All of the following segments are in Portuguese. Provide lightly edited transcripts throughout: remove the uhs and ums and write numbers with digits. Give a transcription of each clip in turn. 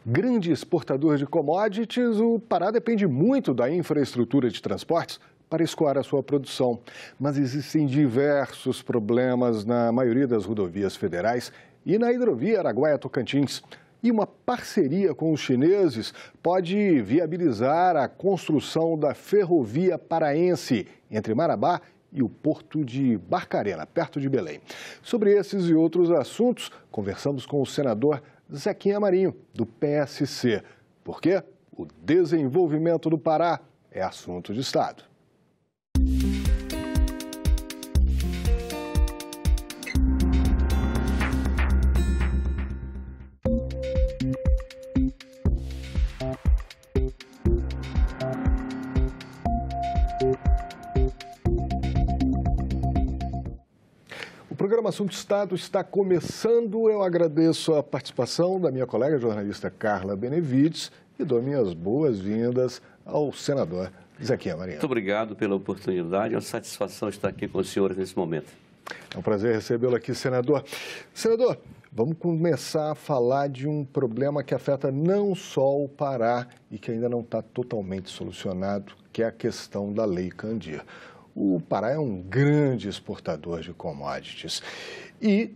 Grande exportador de commodities, o Pará depende muito da infraestrutura de transportes para escoar a sua produção. Mas existem diversos problemas na maioria das rodovias federais e na hidrovia Araguaia-Tocantins. E uma parceria com os chineses pode viabilizar a construção da ferrovia paraense entre Marabá e o porto de Barcarena, perto de Belém. Sobre esses e outros assuntos, conversamos com o senador Zequinha Marinho, do PSC. Porque o desenvolvimento do Pará é assunto de Estado. O programa Assunto Estado está começando. Eu agradeço a participação da minha colega jornalista Carla Benevides e dou minhas boas-vindas ao senador Zequinha Marinho. Muito obrigado pela oportunidade. É uma satisfação estar aqui com os senhores nesse momento. É um prazer recebê-lo aqui, senador. Senador, vamos começar a falar de um problema que afeta não só o Pará e que ainda não está totalmente solucionado, que é a questão da Lei Candir. O Pará é um grande exportador de commodities e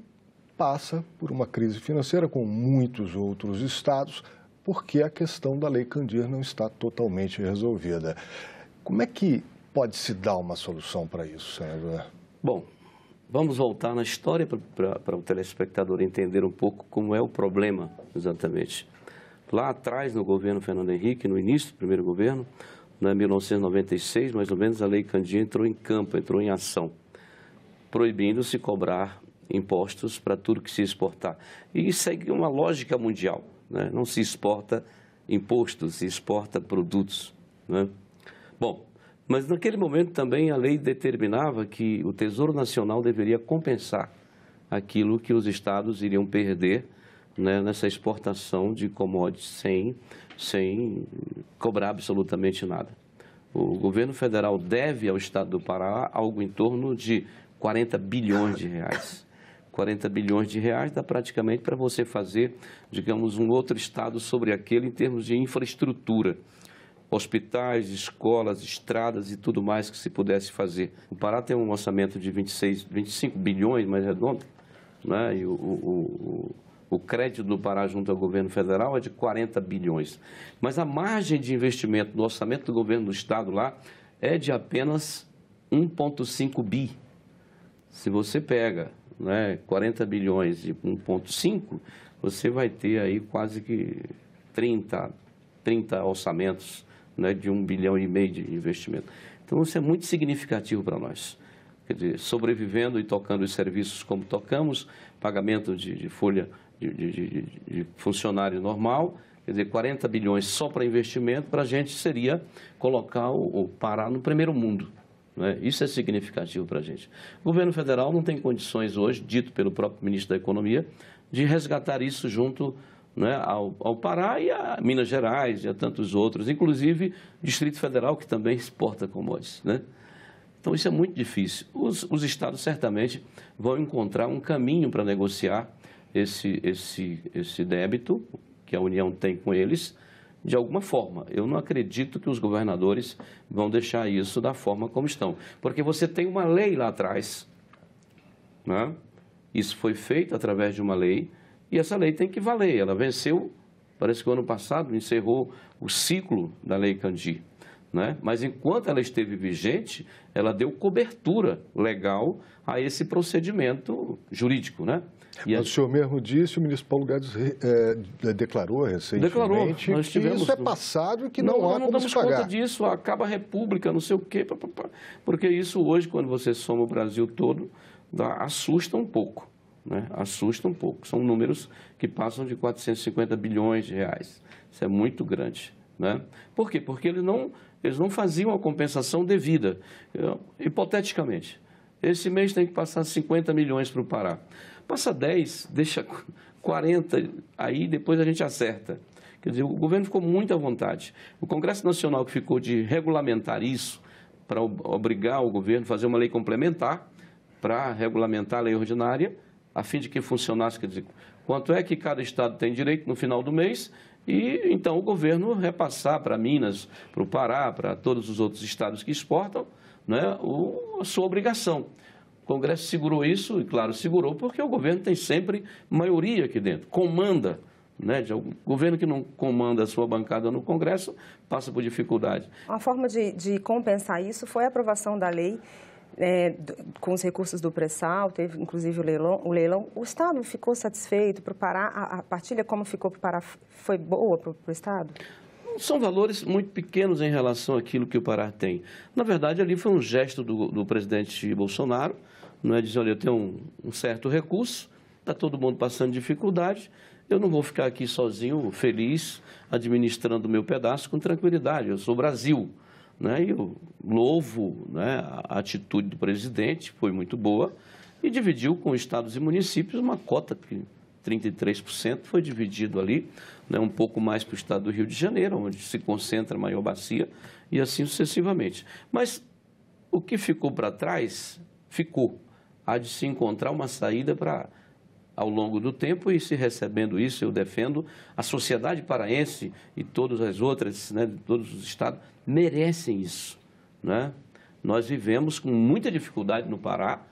passa por uma crise financeira com muitos outros estados, porque a questão da Lei Candir não está totalmente resolvida. Como é que pode se dar uma solução para isso, senador? Bom, vamos voltar na história para o telespectador entender um pouco como é o problema exatamente. Lá atrás, no governo Fernando Henrique, no início do primeiro governo, em 1996, mais ou menos, a Lei Candir entrou em campo, entrou em ação, proibindo-se cobrar impostos para tudo que se exportar. E segue uma lógica mundial, né? Não se exporta impostos, se exporta produtos, né? Bom, mas naquele momento também a lei determinava que o Tesouro Nacional deveria compensar aquilo que os estados iriam perder, né, nessa exportação de commodities sem cobrar absolutamente nada. O governo federal deve ao estado do Pará algo em torno de 40 bilhões de reais. 40 bilhões de reais dá praticamente para você fazer, digamos, um outro estado sobre aquele em termos de infraestrutura. Hospitais, escolas, estradas e tudo mais que se pudesse fazer. O Pará tem um orçamento de 25 bilhões, mais redondo, né? E o crédito do Pará junto ao governo federal é de 40 bilhões. Mas a margem de investimento no orçamento do governo do estado lá é de apenas 1,5 bi. Se você pega, né, 40 bilhões e 1,5, você vai ter aí quase que 30 orçamentos, né, de 1,5 bilhão de investimento. Então, isso é muito significativo para nós. Quer dizer, sobrevivendo e tocando os serviços como tocamos, pagamento de folha de funcionário normal, quer dizer, 40 bilhões só para investimento, para a gente seria colocar o Pará no primeiro mundo, né? Isso é significativo para a gente. O governo federal não tem condições hoje, dito pelo próprio ministro da Economia, de resgatar isso junto, né, ao Pará e a Minas Gerais e a tantos outros, inclusive o Distrito Federal, que também exporta commodities, né? Então, isso é muito difícil. Os estados certamente vão encontrar um caminho para negociar esse débito que a União tem com eles, de alguma forma. Eu não acredito que os governadores vão deixar isso da forma como estão, porque você tem uma lei lá atrás, né? Isso foi feito através de uma lei, e essa lei tem que valer. Ela venceu, parece que o ano passado, encerrou o ciclo da Lei Candir, né? Mas enquanto ela esteve vigente, ela deu cobertura legal a esse procedimento jurídico, né? Mas o senhor mesmo disse, o ministro Paulo Guedes declarou recentemente que isso é passado e que não há como se pagar. Não damos conta disso, acaba a república, não sei o quê, porque isso hoje, quando você soma o Brasil todo, assusta um pouco, né? Assusta um pouco. São números que passam de 450 bilhões de reais. Isso é muito grande, né? Por quê? Porque eles não faziam a compensação devida. Hipoteticamente, esse mês tem que passar 50 milhões para o Pará. Passa 10, deixa 40, aí depois a gente acerta. Quer dizer, o governo ficou muito à vontade. O Congresso Nacional, que ficou de regulamentar isso, para obrigar o governo a fazer uma lei complementar para regulamentar a lei ordinária, a fim de que funcionasse, quer dizer, quanto é que cada estado tem direito no final do mês E então o governo repassar para Minas, para o Pará, para todos os outros estados que exportam, né, a sua obrigação. O Congresso segurou isso, e claro, segurou porque o governo tem sempre maioria aqui dentro, comanda. Né, o governo que não comanda a sua bancada no Congresso passa por dificuldade. Uma forma de compensar isso foi a aprovação da lei com os recursos do pré-sal, teve inclusive o leilão. O Estado ficou satisfeito para o Pará? A partilha como ficou para o Pará foi boa para o Estado? São valores muito pequenos em relação àquilo que o Pará tem. Na verdade, ali foi um gesto do presidente Bolsonaro, não é dizer, olha, eu tenho um certo recurso, está todo mundo passando dificuldade, eu não vou ficar aqui sozinho, feliz, administrando o meu pedaço com tranquilidade. Eu sou Brasil, né? E eu louvo, né, a atitude do presidente, foi muito boa, e dividiu com estados e municípios uma cota que 33% foi dividido ali, né, um pouco mais para o estado do Rio de Janeiro, onde se concentra a maior bacia, e assim sucessivamente. Mas o que ficou para trás, ficou. Há de se encontrar uma saída para, ao longo do tempo, e se recebendo isso, eu defendo, a sociedade paraense e todas as outras, né, todos os estados, merecem isso. Né? Nós vivemos com muita dificuldade no Pará.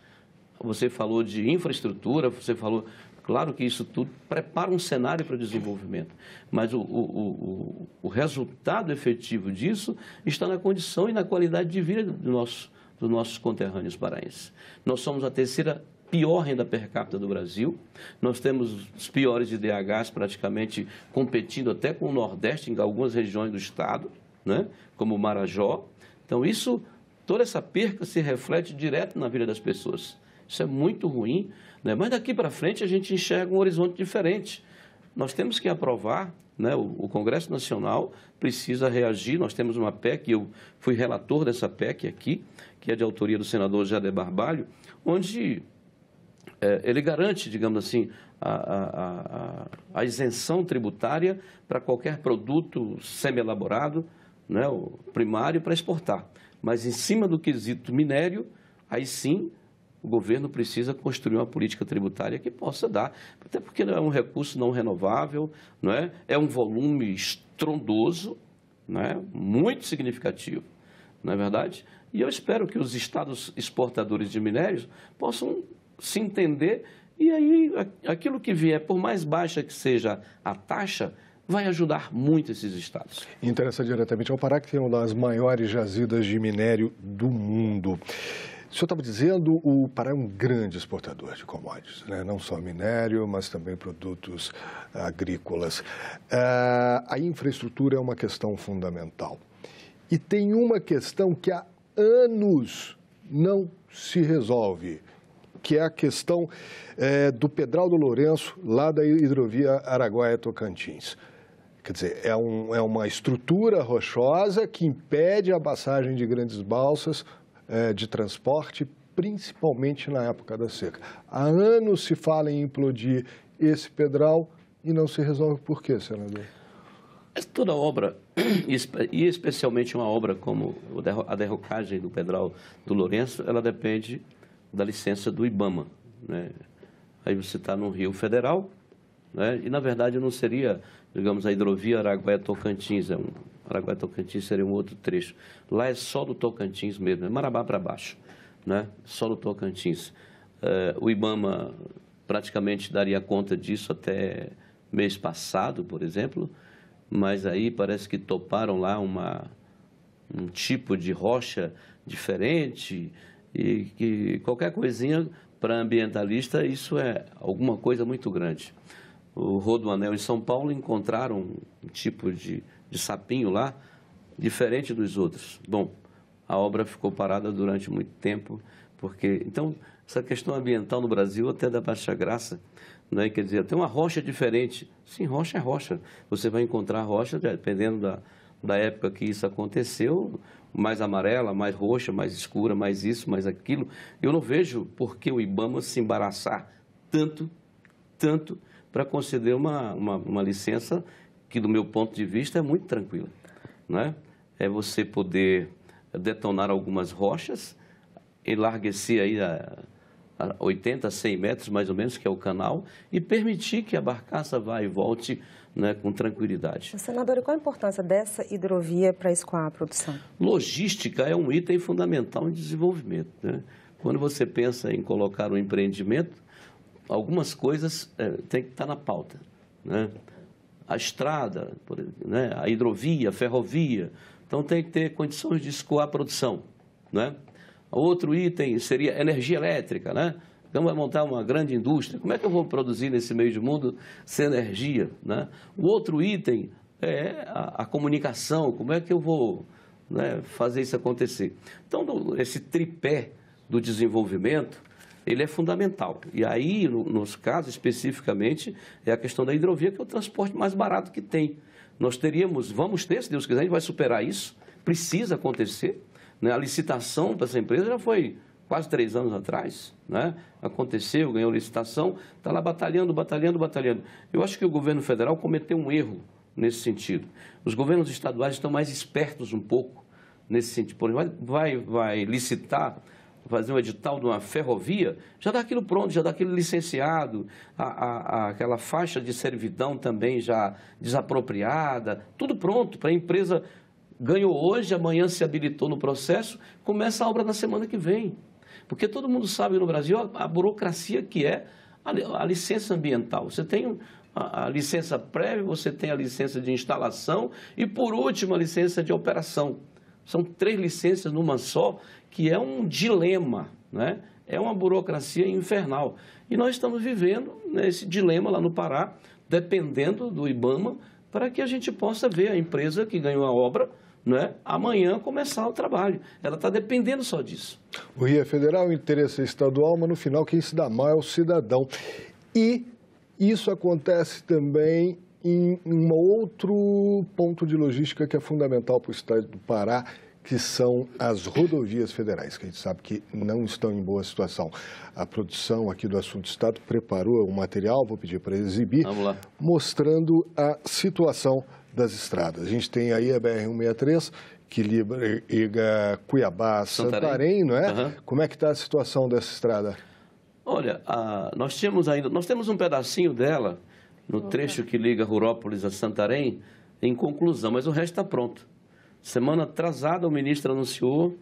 Você falou de infraestrutura, você falou... Claro que isso tudo prepara um cenário para o desenvolvimento, mas o resultado efetivo disso está na condição e na qualidade de vida dos nossos conterrâneos paraenses. Nós somos a terceira pior renda per capita do Brasil, nós temos os piores IDHs praticamente competindo até com o Nordeste em algumas regiões do estado, né, como o Marajó. Então, toda essa perca se reflete direto na vida das pessoas. Isso é muito ruim, né? Mas daqui para frente a gente enxerga um horizonte diferente. Nós temos que aprovar, né? O Congresso Nacional precisa reagir. Nós temos uma PEC, eu fui relator dessa PEC aqui, que é de autoria do senador Jader Barbalho, onde ele garante, digamos assim, a isenção tributária para qualquer produto semi-elaborado, né? O primário, para exportar. Mas em cima do quesito minério, aí sim, o governo precisa construir uma política tributária que possa dar, até porque é um recurso não renovável, não é? É um volume estrondoso, não é? Muito significativo, não é verdade? E eu espero que os estados exportadores de minérios possam se entender e aí aquilo que vier, por mais baixa que seja a taxa, vai ajudar muito esses estados. Interessa diretamente ao Pará, que tem uma das maiores jazidas de minério do mundo. O senhor estava dizendo, o Pará é um grande exportador de commodities, né? Não só minério, mas também produtos agrícolas. A infraestrutura é uma questão fundamental. E tem uma questão que há anos não se resolve, que é a questão do Pedral do Lourenço, lá da hidrovia Araguaia-Tocantins. Quer dizer, é uma estrutura rochosa que impede a passagem de grandes balsas de transporte, principalmente na época da seca. Há anos se fala em implodir esse pedral e não se resolve. Por quê, senador? Toda obra, e especialmente uma obra como a derrocagem do Pedral do Lourenço, ela depende da licença do IBAMA. Né? Aí você está no Rio Federal, né? E na verdade não seria, digamos, a hidrovia Araguaia-Tocantins, Araguaia-Tocantins seria um outro trecho. Lá é só do Tocantins mesmo, é Marabá para baixo, né? Só do Tocantins. O IBAMA praticamente daria conta disso até mês passado, por exemplo, mas aí parece que toparam lá um tipo de rocha diferente e que qualquer coisinha para ambientalista isso é alguma coisa muito grande. O Rodoanel em São Paulo encontraram um tipo de sapinho lá, diferente dos outros. Bom, a obra ficou parada durante muito tempo, porque... Então, essa questão ambiental no Brasil até dá baixa graça, né? Quer dizer, tem uma rocha diferente. Sim, rocha é rocha. Você vai encontrar rocha, dependendo da época que isso aconteceu, mais amarela, mais roxa, mais escura, mais isso, mais aquilo. Eu não vejo por que o IBAMA se embaraçar tanto para conceder uma licença que, do meu ponto de vista, é muito tranquila. Né? É você poder detonar algumas rochas, enlarguecer aí a 80, 100 metros, mais ou menos, que é o canal, e permitir que a barcaça vá e volte né, com tranquilidade. Senador, e qual a importância dessa hidrovia para escoar a produção? Logística é um item fundamental em desenvolvimento, né? Quando você pensa em colocar um empreendimento, algumas coisas têm que estar na pauta, né? A estrada, né? A hidrovia, a ferrovia, então tem que ter condições de escoar a produção, né? Outro item seria energia elétrica, né? Então, vai montar uma grande indústria. Como é que eu vou produzir nesse meio de mundo sem energia, né? O outro item é a comunicação. Como é que eu vou, né, fazer isso acontecer? Então, esse tripé do desenvolvimento, ele é fundamental. E aí, nos casos especificamente, é a questão da hidrovia, que é o transporte mais barato que tem. Nós vamos ter, se Deus quiser, a gente vai superar isso. Precisa acontecer, né? A licitação para essa empresa já foi quase 3 anos atrás, né? Aconteceu, ganhou licitação, está lá batalhando. Eu acho que o governo federal cometeu um erro nesse sentido. Os governos estaduais estão mais espertos um pouco nesse sentido. Por exemplo, vai licitar, fazer um edital de uma ferrovia, já dá aquilo pronto, já dá aquilo licenciado, aquela faixa de servidão também já desapropriada, tudo pronto para a empresa. Ganhou hoje, amanhã se habilitou no processo, começa a obra na semana que vem. Porque todo mundo sabe no Brasil a burocracia que é a licença ambiental. Você tem a licença prévia, você tem a licença de instalação e, por último, a licença de operação. São 3 licenças numa só, que é um dilema, né? É uma burocracia infernal. E nós estamos vivendo esse dilema lá no Pará, dependendo do IBAMA, para que a gente possa ver a empresa que ganhou a obra, né, amanhã começar o trabalho. Ela está dependendo só disso. O Rio é federal, o interesse é estadual, mas no final quem se dá mal é o cidadão. E isso acontece também em um outro ponto de logística que é fundamental para o estado do Pará, que são as rodovias federais, que a gente sabe que não estão em boa situação. A produção aqui do Assunto Estado preparou um material, vou pedir para exibir, mostrando a situação das estradas. A gente tem aí a BR-163, que liga Cuiabá a Santarém, não é? Uhum. Como é que está a situação dessa estrada? Olha, nós temos um pedacinho dela, no trecho que liga Rurópolis a Santarém, em conclusão, mas o resto está pronto. Semana atrasada, o ministro anunciou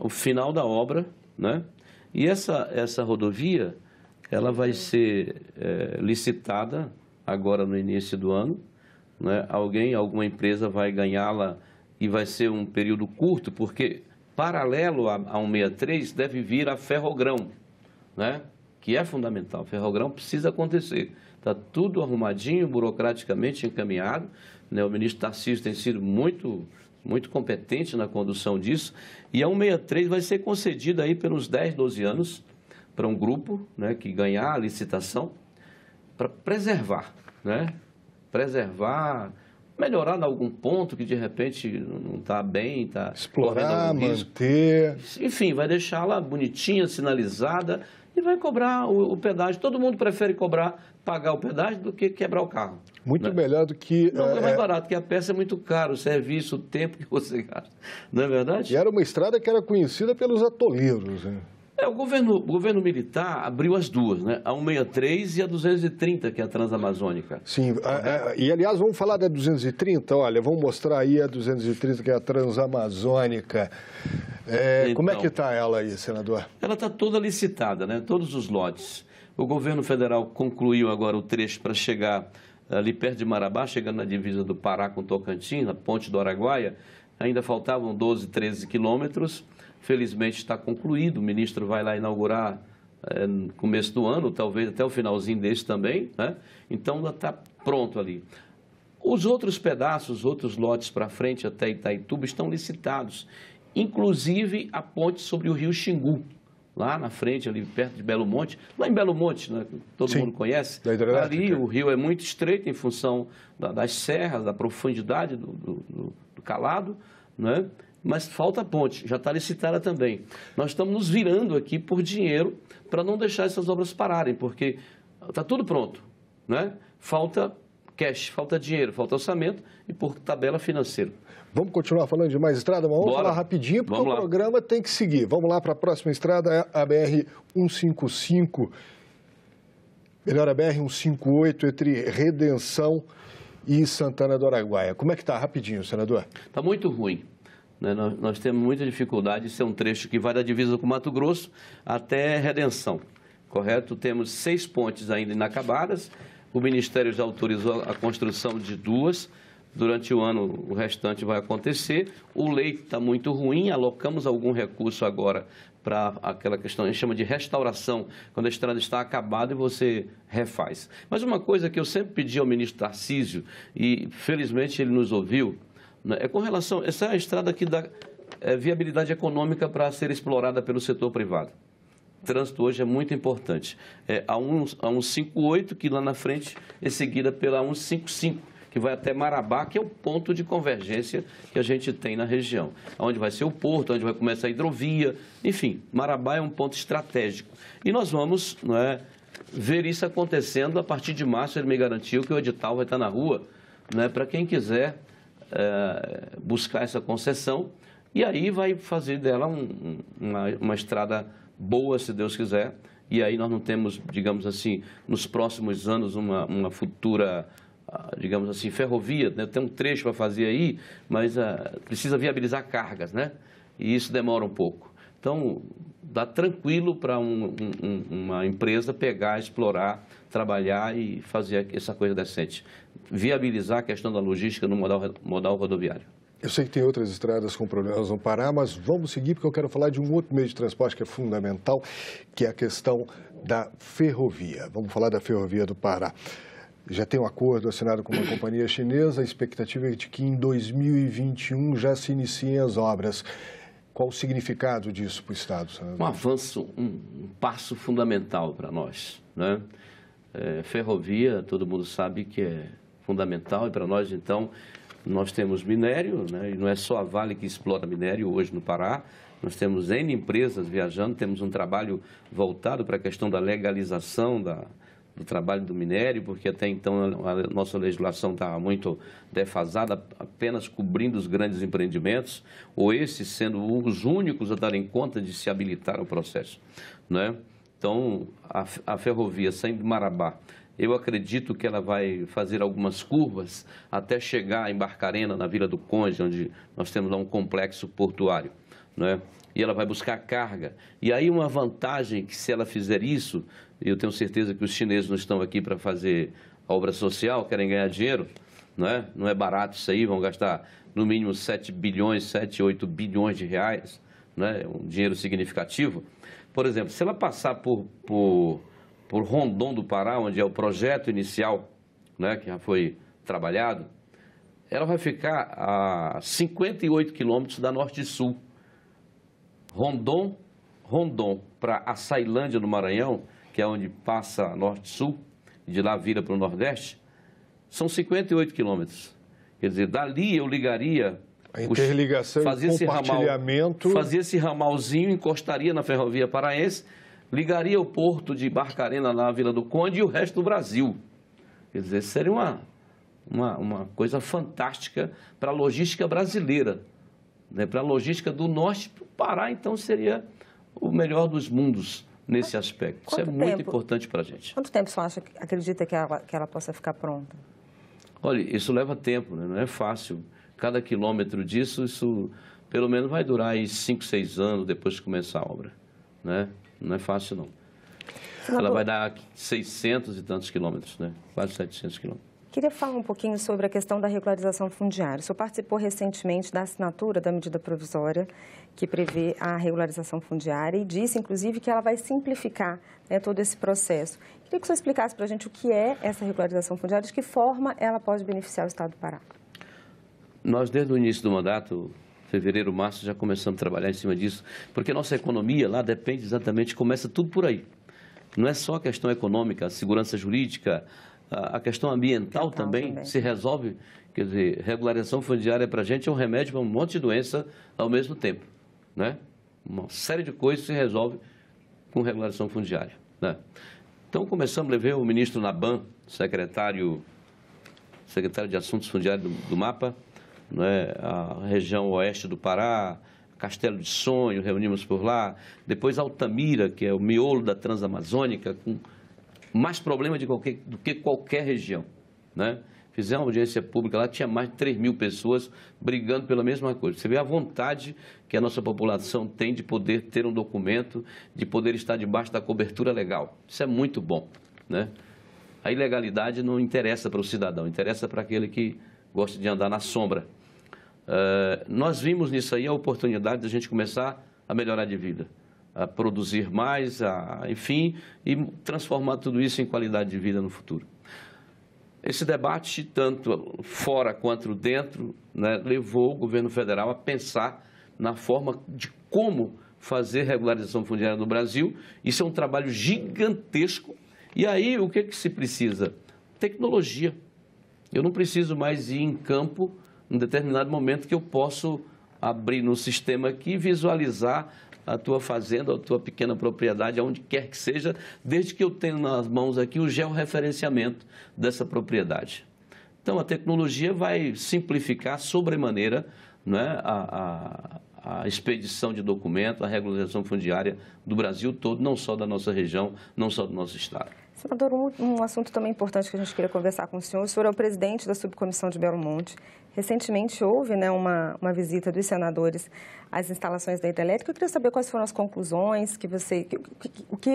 o final da obra, né? E essa rodovia, ela vai ser licitada agora no início do ano, né? Alguma empresa vai ganhá-la e vai ser um período curto, porque paralelo a 163 deve vir a Ferrogrão, né? Que é fundamental. A Ferrogrão precisa acontecer. Está tudo arrumadinho, burocraticamente encaminhado, né? O ministro Tarcísio tem sido muito competente na condução disso, e a 163 vai ser concedida aí pelos 10, 12 anos para um grupo, né, que ganhar a licitação para preservar, né? Preservar, melhorar em algum ponto que de repente não está bem, está explorar, manter. Enfim, vai deixá-la bonitinha, sinalizada e vai cobrar o pedágio. Todo mundo prefere pagar o pedágio do que quebrar o carro. Muito, né? Melhor do que... Não, é mais barato, porque a peça é muito cara, o serviço, o tempo que você gasta. Não é verdade? E era uma estrada que era conhecida pelos atoleiros, né? O governo militar abriu as duas, né? A 163 e a 230, que é a Transamazônica. Sim, e aliás, vamos falar da 230, olha, vamos mostrar aí a 230, que é a Transamazônica. Então, como é que está ela aí, senador? Ela está toda licitada, né? Todos os lotes. O governo federal concluiu agora o trecho para chegar ali perto de Marabá, chegando na divisa do Pará com Tocantins, na Ponte do Araguaia. Ainda faltavam 12, 13 quilômetros. Felizmente está concluído, o ministro vai lá inaugurar no começo do ano, talvez até o finalzinho desse também, né? Então está pronto ali. Os outros pedaços, outros lotes para frente até Itaituba estão licitados, inclusive a ponte sobre o rio Xingu, lá na frente, ali perto de Belo Monte, lá em Belo Monte, né? Todo Sim, mundo conhece. Ali o rio é muito estreito em função das serras, da profundidade do calado, né? Mas falta a ponte, já está licitada também. Nós estamos nos virando aqui por dinheiro para não deixar essas obras pararem, porque está tudo pronto, né? Falta cash, falta dinheiro, falta orçamento e por tabela financeira. Vamos continuar falando de mais estrada, mas vamos falar rapidinho, porque o programa tem que seguir. Vamos lá para a próxima estrada, a BR-155, melhor, a BR-158, entre Redenção e Santana do Araguaia. Como é que está? Rapidinho, senador. Está muito ruim. Nós temos muita dificuldade. Isso é um trecho que vai da divisa com Mato Grosso até Redenção, correto? Temos 6 pontes ainda inacabadas. O Ministério já autorizou a construção de 2. Durante o ano, o restante vai acontecer. O leito está muito ruim. Alocamos algum recurso agora para aquela questão, a gente chama de restauração, quando a estrada está acabada e você refaz. Mas uma coisa que eu sempre pedi ao ministro Tarcísio, e felizmente ele nos ouviu, é com relação, essa é a estrada que dá viabilidade econômica para ser explorada pelo setor privado. O trânsito hoje é muito importante. A 158, que lá na frente é seguida pela 155, que vai até Marabá, que é o ponto de convergência que a gente tem na região. Onde vai ser o porto, onde vai começar a hidrovia, enfim, Marabá é um ponto estratégico. E nós vamos ver isso acontecendo a partir de março. Ele me garantiu que o edital vai estar na rua, para quem quiser buscar essa concessão, e aí vai fazer dela uma estrada boa, se Deus quiser, e aí nós não temos, digamos assim, nos próximos anos uma futura, digamos assim, ferrovia, tem um trecho para fazer aí, mas precisa viabilizar cargas, e isso demora um pouco. Então, dá tranquilo para uma empresa pegar, explorar, trabalhar e fazer essa coisa decente. Viabilizar a questão da logística no modal rodoviário. Eu sei que tem outras estradas com problemas no Pará, mas vamos seguir porque eu quero falar de um outro meio de transporte que é fundamental, que é a questão da ferrovia. Vamos falar da ferrovia do Pará. Já tem um acordo assinado com uma companhia chinesa, a expectativa é de que em 2021 já se iniciem as obras. Qual o significado disso para o Estado, senador? Um avanço, um passo fundamental para nós, ferrovia, todo mundo sabe que é fundamental, e para nós, então, nós temos minério, e não é só a Vale que explora minério hoje no Pará, nós temos N empresas viajando, temos um trabalho voltado para a questão da legalização do trabalho do minério, porque até então a nossa legislação estava muito defasada, apenas cobrindo os grandes empreendimentos, ou esses sendo os únicos a darem conta de se habilitar ao processo, Então, a ferrovia saindo de Marabá, eu acredito que ela vai fazer algumas curvas até chegar em Barcarena, na Vila do Conde, onde nós temos lá um complexo portuário, E ela vai buscar carga. E aí uma vantagem que, se ela fizer isso, eu tenho certeza que os chineses não estão aqui para fazer obra social, querem ganhar dinheiro, Não é barato isso aí, vão gastar no mínimo 7 bilhões, 7, 8 bilhões de reais, um dinheiro significativo. Por exemplo, se ela passar por Rondon do Pará, onde é o projeto inicial, que já foi trabalhado, ela vai ficar a 58 quilômetros da Norte e Sul. Rondon para Açailândia, no Maranhão, que é onde passa a Norte e Sul, e de lá vira para o Nordeste, são 58 quilômetros. Quer dizer, dali eu ligaria... A interligação e compartilhamento... Fazia esse ramalzinho, encostaria na ferrovia paraense, ligaria o porto de Barcarena na Vila do Conde e o resto do Brasil. Quer dizer, seria uma coisa fantástica para a logística brasileira, para a logística do norte. Para o Pará, então, seria o melhor dos mundos nesse aspecto. Isso é muito importante para a gente. Quanto tempo você acredita que ela possa ficar pronta? Olha, isso leva tempo, não é fácil. Cada quilômetro disso, isso pelo menos vai durar aí 5, 6 anos depois de começar a obra, Não é fácil, não. Ela vai dar 600 e tantos quilômetros, Quase 700 quilômetros. Queria falar um pouquinho sobre a questão da regularização fundiária. O senhor participou recentemente da assinatura da medida provisória que prevê a regularização fundiária e disse, inclusive, que ela vai simplificar todo esse processo. Queria que o senhor explicasse para a gente o que é essa regularização fundiária e de que forma ela pode beneficiar o Estado do Pará. Nós, desde o início do mandato, fevereiro, março, já começamos a trabalhar em cima disso, porque a nossa economia lá depende exatamente, começa tudo por aí. Não é só a questão econômica, a segurança jurídica, a questão ambiental também se resolve. Quer dizer, regularização fundiária para a gente é um remédio para um monte de doença ao mesmo tempo, Uma série de coisas se resolve com regularização fundiária, Então, começamos, levei o ministro Naban, secretário de Assuntos Fundiários do MAPA, a região oeste do Pará, Castelo de Sonho, reunimos por lá. Depois Altamira, que é o miolo da Transamazônica, com mais problema do que qualquer região, Fizemos uma audiência pública lá, tinha mais de 3.000 pessoas brigando pela mesma coisa. Você vê a vontade que a nossa população tem de poder ter um documento, de poder estar debaixo da cobertura legal. Isso é muito bom, né? A ilegalidade não interessa para o cidadão, interessa para aquele que gosta de andar na sombra. Nós vimos nisso aí a oportunidade de a gente começar a melhorar de vida, a produzir mais, enfim, e transformar tudo isso em qualidade de vida no futuro. Esse debate, tanto fora quanto dentro, né, levou o governo federal a pensar na forma de como fazer regularização fundiária no Brasil. Isso é um trabalho gigantesco. E aí, o que se precisa? Tecnologia. Eu não preciso mais ir em campo em determinado momento que eu posso abrir no sistema aqui e visualizar a tua fazenda, a tua pequena propriedade, aonde quer que seja, desde que eu tenha nas mãos aqui o georreferenciamento dessa propriedade. Então, a tecnologia vai simplificar sobremaneira, né, a expedição de documento, a regularização fundiária do Brasil todo, não só da nossa região, não só do nosso estado. Senador, um assunto também importante que a gente queria conversar com o senhor é o presidente da subcomissão de Belo Monte. Recentemente houve, né, uma visita dos senadores às instalações da hidrelétrica. Eu queria saber quais foram as conclusões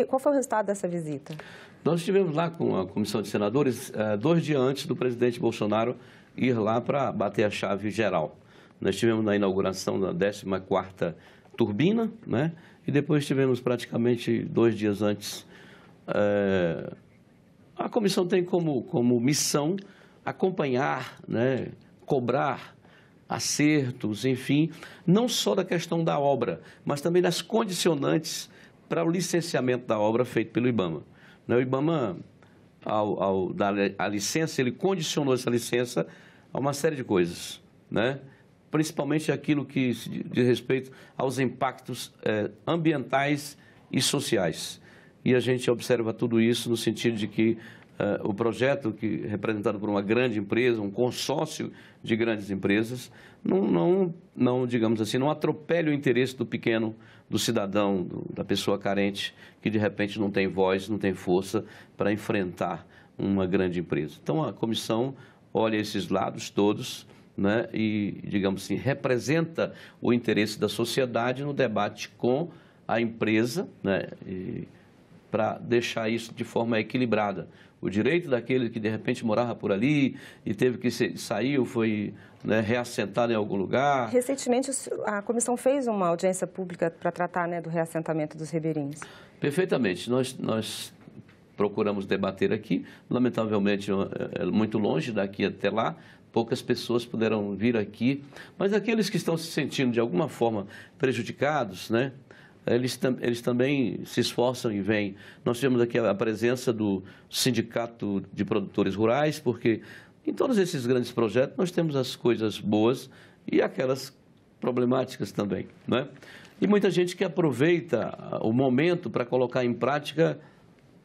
qual foi o resultado dessa visita? Nós estivemos lá com a comissão de senadores 2 dias antes do presidente Bolsonaro ir lá para bater a chave geral. Nós estivemos na inauguração da 14ª turbina, né, e depois estivemos praticamente 2 dias antes. A comissão tem como missão acompanhar, né, cobrar acertos, enfim, não só da questão da obra, mas também das condicionantes para o licenciamento da obra feito pelo IBAMA. O IBAMA, ao dar a licença, ele condicionou essa licença a uma série de coisas, né? Principalmente aquilo que diz respeito aos impactos ambientais e sociais. E a gente observa tudo isso no sentido de que o projeto, representado por uma grande empresa, um consórcio de grandes empresas, não digamos assim, não atropele o interesse do pequeno, do cidadão, da pessoa carente, que de repente não tem voz, não tem força para enfrentar uma grande empresa. Então, a comissão olha esses lados todos, né, e, digamos assim, representa o interesse da sociedade no debate com a empresa, né, para deixar isso de forma equilibrada. O direito daquele que, de repente, morava por ali e teve que saiu, foi, né, reassentado em algum lugar. Recentemente, a comissão fez uma audiência pública para tratar, né, do reassentamento dos ribeirinhos. Perfeitamente. Nós procuramos debater aqui. Lamentavelmente, é muito longe daqui até lá. Poucas pessoas puderam vir aqui. Mas aqueles que estão se sentindo, de alguma forma, prejudicados, né? Eles também se esforçam e vêm. Nós tivemos aqui a presença do Sindicato de Produtores Rurais, porque em todos esses grandes projetos nós temos as coisas boas e aquelas problemáticas também, né? E muita gente que aproveita o momento para colocar em prática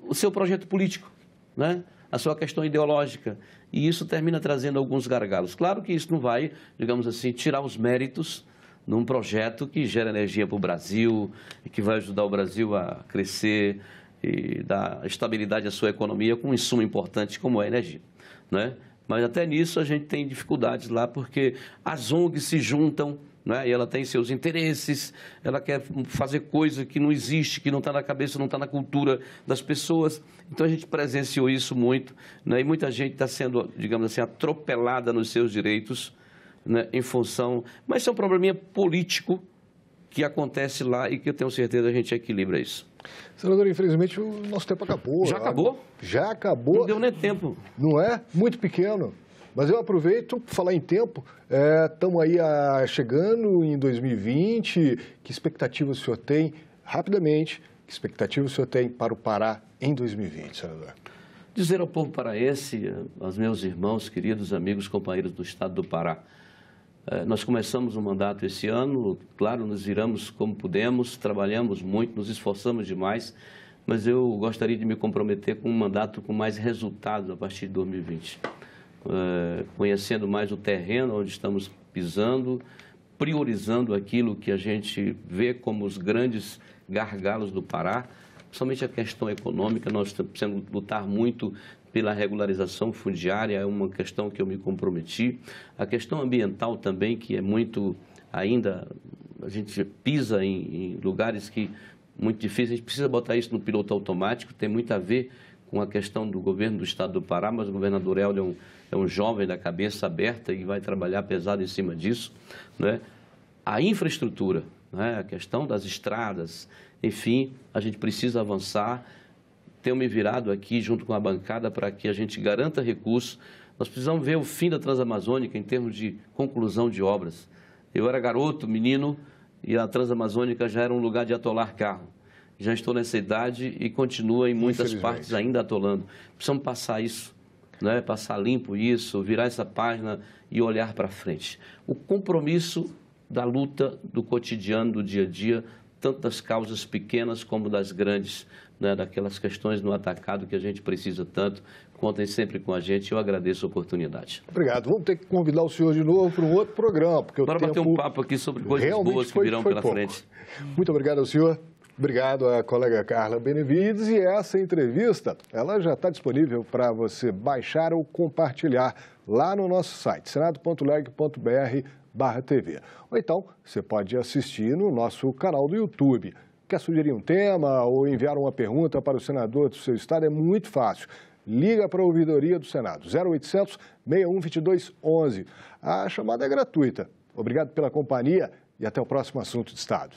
o seu projeto político, né? A sua questão ideológica. E isso termina trazendo alguns gargalos. Claro que isso não vai, digamos assim, tirar os méritos num projeto que gera energia para o Brasil e que vai ajudar o Brasil a crescer e dar estabilidade à sua economia com um insumo importante como é a energia, né? Mas até nisso a gente tem dificuldades lá porque as ONGs se juntam, né? E ela tem seus interesses, ela quer fazer coisa que não existe, que não está na cabeça, não está na cultura das pessoas. Então a gente presenciou isso muito, né? E muita gente está sendo, digamos assim, atropelada nos seus direitos, né, em função... Mas isso é um probleminha político que acontece lá e que eu tenho certeza a gente equilibra isso. Senador, infelizmente o nosso tempo acabou. Já acabou? Já acabou. Não deu nem tempo. Não é? Muito pequeno. Mas eu aproveito para falar em tempo. Estamos aí chegando em 2020. Que expectativas o senhor tem, rapidamente, que expectativas o senhor tem para o Pará em 2020, senador? Dizer ao povo paraense, aos meus irmãos, queridos amigos, companheiros do estado do Pará, nós começamos o mandato esse ano, claro, nos viramos como pudemos, trabalhamos muito, nos esforçamos demais, mas eu gostaria de me comprometer com um mandato com mais resultados a partir de 2020. Conhecendo mais o terreno onde estamos pisando, priorizando aquilo que a gente vê como os grandes gargalos do Pará, somente a questão econômica. Nós precisamos lutar muito pela regularização fundiária, é uma questão que eu me comprometi. A questão ambiental também, que é muito ainda, a gente pisa em lugares que muito difíceis, a gente precisa botar isso no piloto automático, tem muito a ver com a questão do governo do estado do Pará, mas o governador Helder é um jovem da cabeça aberta e vai trabalhar pesado em cima disso, né? A infraestrutura, né? A questão das estradas, enfim, a gente precisa avançar. Tenho me virado aqui junto com a bancada para que a gente garanta recursos. Nós precisamos ver o fim da Transamazônica em termos de conclusão de obras. Eu era garoto, menino, e a Transamazônica já era um lugar de atolar carro. Já estou nessa idade e continua em muitas partes ainda atolando. Precisamos passar isso, né? Passar limpo isso, virar essa página e olhar para frente. O compromisso da luta do cotidiano, do dia a dia, tanto das causas pequenas como das grandes, né? Daquelas questões no atacado que a gente precisa tanto. Contem sempre com a gente, eu agradeço a oportunidade. Obrigado. Vamos ter que convidar o senhor de novo para um outro programa, porque Bora bater um papo aqui sobre coisas boas que virão pela frente. Muito obrigado ao senhor. Obrigado à colega Carla Benevides, e essa entrevista, ela já está disponível para você baixar ou compartilhar lá no nosso site, senado.leg.br/TV. Ou então, você pode assistir no nosso canal do YouTube. Quer sugerir um tema ou enviar uma pergunta para o senador do seu estado? É muito fácil. Liga para a ouvidoria do Senado, 0800 61 22 11. A chamada é gratuita. Obrigado pela companhia e até o próximo Assunto de Estado.